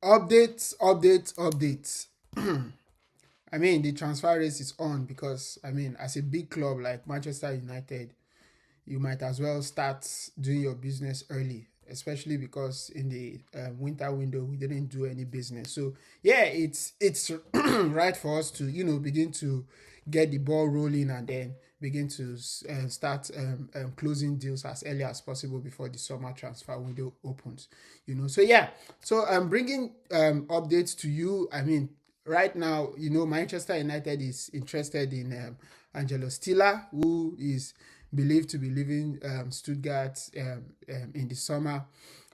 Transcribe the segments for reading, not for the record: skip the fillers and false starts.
Updates. I mean, the transfer race is on because, I mean, as a big club like Manchester United, you might as well start doing your business early, especially because in the winter window we didn't do any business. So yeah, it's right for us to begin to get the ball rolling and then begin to start closing deals as early as possible before the summer transfer window opens. So yeah, so I'm bringing updates to you. I mean, right now, Manchester United is interested in Angelo Stiller, who is believed to be leaving Stuttgart in the summer.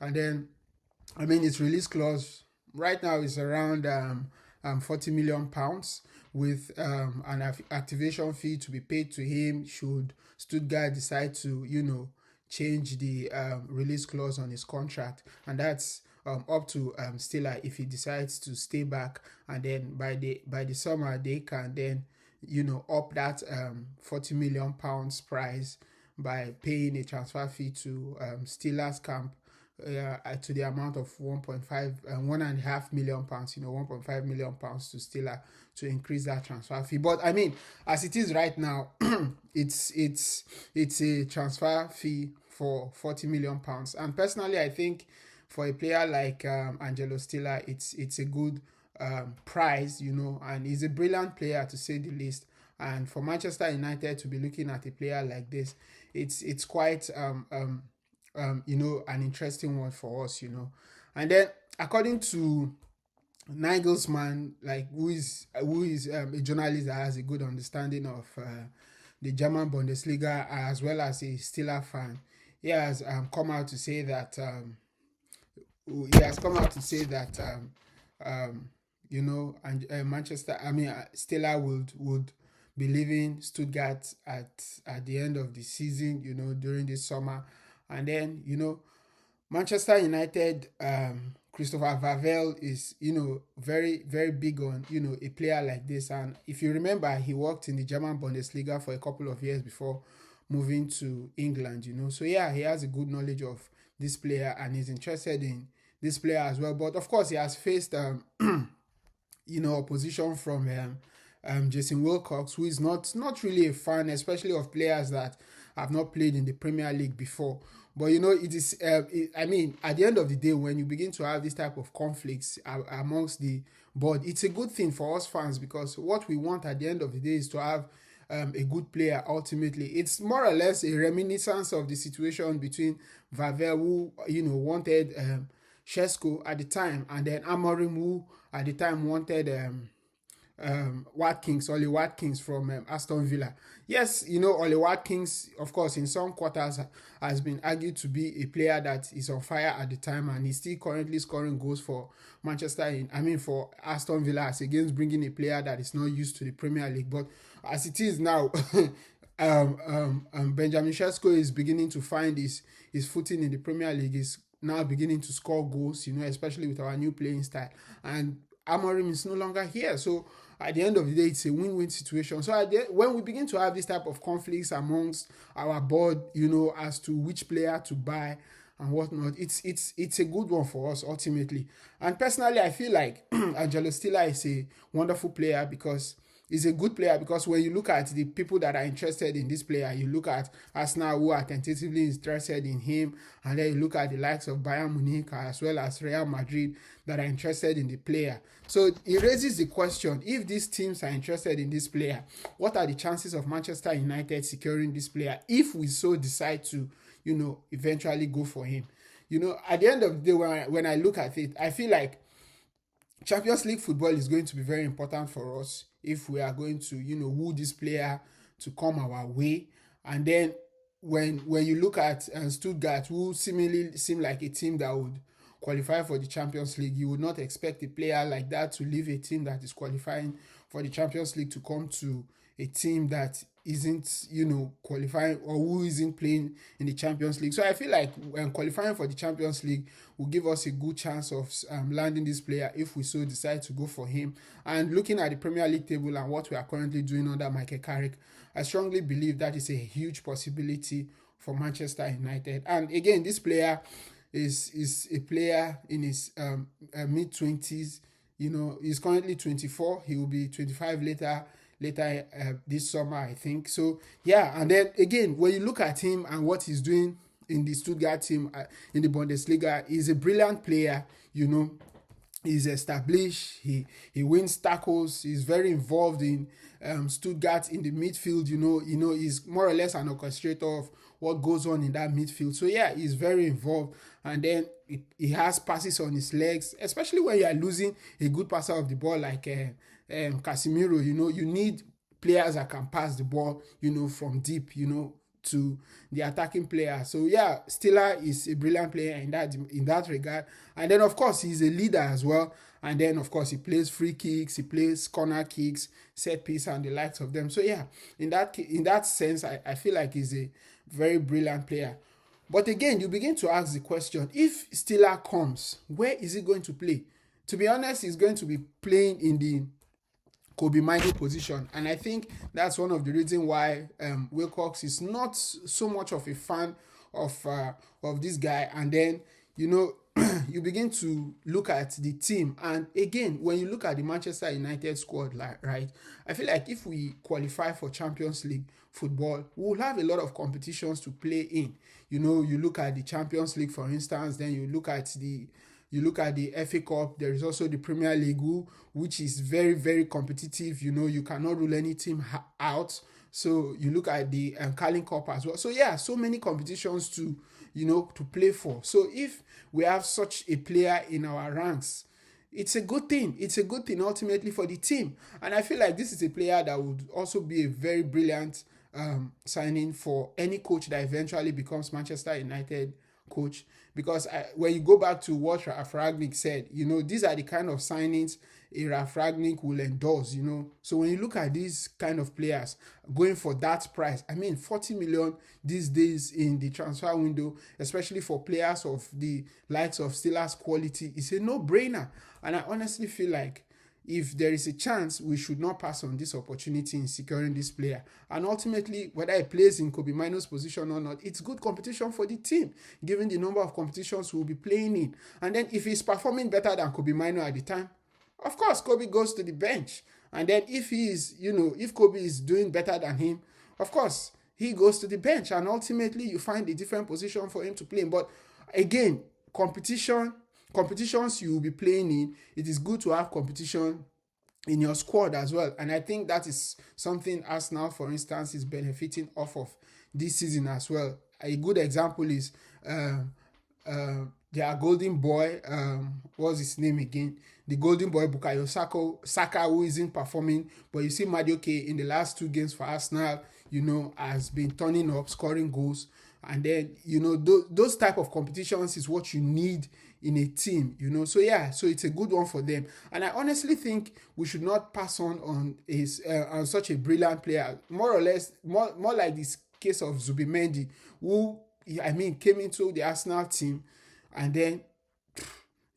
And then, I mean, its release clause right now is around 40 million pounds with an activation fee to be paid to him should Stuttgart decide to, change the release clause on his contract. And that's up to Stiller if he decides to stay back, and then by the summer they can then up that 40 million pounds price by paying a transfer fee to Stiller's camp to the amount of 1.5 million pounds, 1.5 million pounds to Stiller to increase that transfer fee. But I mean, as it is right now, it's a transfer fee for 40 million pounds. And personally, I think for a player like Angelo Stiller, it's a good price, and he's a brilliant player to say the least. And for Manchester United to be looking at a player like this, it's quite an interesting one for us. And then according to Nagelsmann, like who is a journalist that has a good understanding of the German Bundesliga as well as a Steeler fan, he has come out to say that and Manchester, I mean, Stella would be leaving Stuttgart at the end of the season, during this summer. And then, Manchester United, Christopher Vavel is, very, very big on, a player like this. And if you remember, he worked in the German Bundesliga for a couple of years before moving to England. So yeah, he has a good knowledge of this player and he's interested in this player as well. But of course, he has faced, opposition from Jason Wilcox, who is not really a fan, especially of players that have not played in the Premier League before. But it is. I mean, at the end of the day, when you begin to have this type of conflicts amongst the board, it's a good thing for us fans because what we want at the end of the day is to have a good player. Ultimately, it's more or less a reminiscence of the situation between Vavel, who wanted Shesko at the time, and then Amorim, who at the time wanted Ollie Watkins from Aston Villa. Yes, Ollie Watkins, of course, in some quarters has been argued to be a player that is on fire at the time, and he's still currently scoring goals for for Aston Villa as against bringing a player that is not used to the Premier League. But as it is now, Benjamin Sesko is beginning to find his footing in the Premier League. Is now beginning to score goals, especially with our new playing style. And Amorim is no longer here. So at the end of the day, it's a win-win situation. So when we begin to have this type of conflicts amongst our board, as to which player to buy and whatnot, it's a good one for us ultimately. And personally, I feel like Angelo Stiller is a wonderful player because he's a good player, because when you look at the people that are interested in this player, you look at Arsenal, who are tentatively interested in him, and then you look at the likes of Bayern Munich as well as Real Madrid that are interested in the player. So it raises the question, if these teams are interested in this player, what are the chances of Manchester United securing this player if we so decide to, eventually go for him? At the end of the day, when I look at it, I feel like Champions League football is going to be very important for us if we are going to, woo this player to come our way. And then when you look at Stuttgart, who seemingly seem like a team that would qualify for the Champions League, you would not expect a player like that to leave a team that is qualifying for the Champions League to come to a team that isn't, qualifying or who isn't playing in the Champions League. So I feel like when qualifying for the Champions League will give us a good chance of landing this player if we so decide to go for him. And looking at the Premier League table and what we are currently doing under Michael Carrick, I strongly believe that is a huge possibility for Manchester United. And again, this player is a player in his mid-20s. He's currently 24. He will be 25 later this summer, I think. So yeah, and then again, when you look at him and what he's doing in the Stuttgart team in the Bundesliga, he's a brilliant player. He's established. He wins tackles. He's very involved in Stuttgart in the midfield. He's more or less an orchestrator of what goes on in that midfield. So yeah, he's very involved. And then he has passes on his legs, especially when you are losing a good passer of the ball like Casemiro. You need players that can pass the ball, from deep, to the attacking player. So yeah, Stiller is a brilliant player in that regard. And then of course he's a leader as well. And then of course he plays free kicks, he plays corner kicks, set piece, and the likes of them. So yeah, in that sense, I feel like he's a very brilliant player. But again, you begin to ask the question: if Stiller comes, where is he going to play? To be honest, he's going to be playing in the Kobe Mino position, and I think that's one of the reasons why Wilcox is not so much of a fan of this guy. And then you begin to look at the team, and again, when you look at the Manchester United squad, right, I feel like if we qualify for Champions League football, we'll have a lot of competitions to play in. You look at the Champions League, for instance, then you look at the FA Cup. There is also the Premier League, which is very, very competitive. You cannot rule any team out. So you look at the Carling Cup as well. So yeah, so many competitions to play for. So if we have such a player in our ranks, it's a good thing. It's a good thing ultimately for the team. And I feel like this is a player that would also be a very brilliant signing for any coach that eventually becomes Manchester United coach. Because when you go back to what Ralf Rangnick said, these are the kind of signings a Ralf Rangnick will endorse, So when you look at these kind of players going for that price, 40 million these days in the transfer window, especially for players of the likes of Stiller's quality, is a no-brainer. And I honestly feel like if there is a chance, we should not pass on this opportunity in securing this player. And ultimately, whether he plays in Kobe Mino's position or not, it's good competition for the team, given the number of competitions we'll be playing in. And then if he's performing better than Kobe Mino at the time, of course, Kobe goes to the bench. And then if Kobe is doing better than him, of course, he goes to the bench. And ultimately, you find a different position for him to play in. But again, competitions you will be playing in, it is good to have competition in your squad as well. And I think that is something Arsenal, for instance, is benefiting off of this season as well. A good example is their golden boy, what's his name again? The golden boy Bukayo Saka, who isn't performing, but you see Madueke in the last 2 games for Arsenal, has been turning up, scoring goals. And then, those type of competitions is what you need in a team, So yeah, so it's a good one for them. And I honestly think we should not pass on such a brilliant player. More or less, more like this case of Zubimendi, who, came into the Arsenal team, and then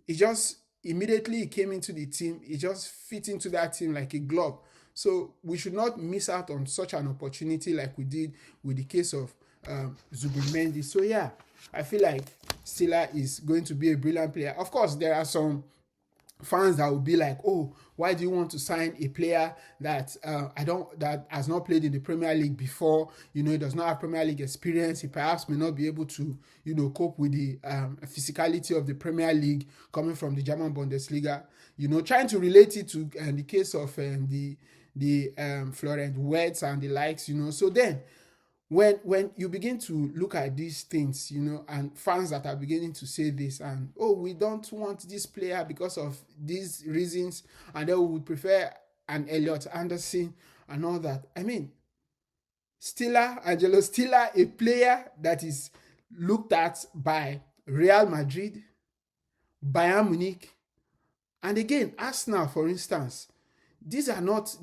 he just immediately came into the team. He just fit into that team like a glove. So we should not miss out on such an opportunity like we did with the case of Zubimendi. So yeah, I feel like Stiller is going to be a brilliant player. Of course, there are some fans that will be like, oh, why do you want to sign a player that that has not played in the Premier League before? He does not have Premier League experience. He perhaps may not be able to, cope with the physicality of the Premier League coming from the German Bundesliga. Trying to relate it to the case of the Florent Wirtz and the likes. So then, when you begin to look at these things, and fans that are beginning to say this, and we don't want this player because of these reasons, and then we would prefer an Elliot Anderson and all that. Angelo Stiller, a player that is looked at by Real Madrid, Bayern Munich, and again Arsenal, for instance. These are not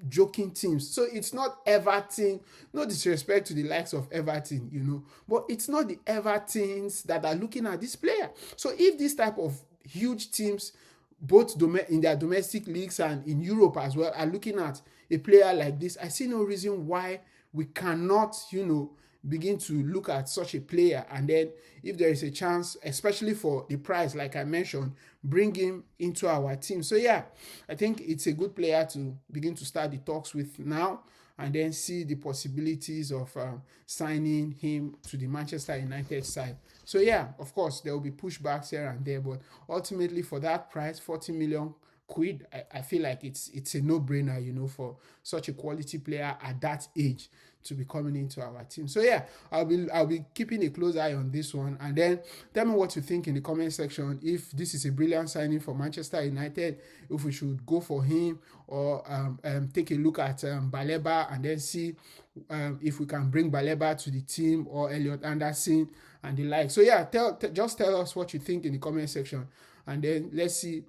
joking teams. So it's not Everton, no disrespect to the likes of Everton, but it's not the Evertons that are looking at this player. So if this type of huge teams, both in their domestic leagues and in Europe as well, are looking at a player like this, I see no reason why we cannot, begin to look at such a player, and then if there is a chance, especially for the price, like I mentioned, bring him into our team. So yeah, I think it's a good player to begin to start the talks with now, and then see the possibilities of signing him to the Manchester United side. So yeah, of course, there will be pushbacks here and there, but ultimately for that price, 40 million quid, I feel like it's a no-brainer, for such a quality player at that age to be coming into our team. So yeah, I'll be keeping a close eye on this one, and then tell me what you think in the comment section. If this is a brilliant signing for Manchester United, if we should go for him, or take a look at Baleba, and then see if we can bring Baleba to the team, or Elliot Anderson and the like. So yeah, just tell us what you think in the comment section, and then let's see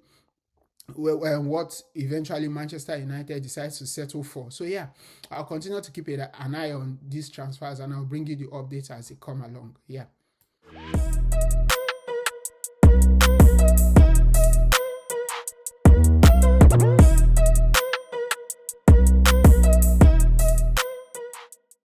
what eventually Manchester United decides to settle for. So yeah, I'll continue to keep an eye on these transfers, and I'll bring you the updates as they come along. Yeah.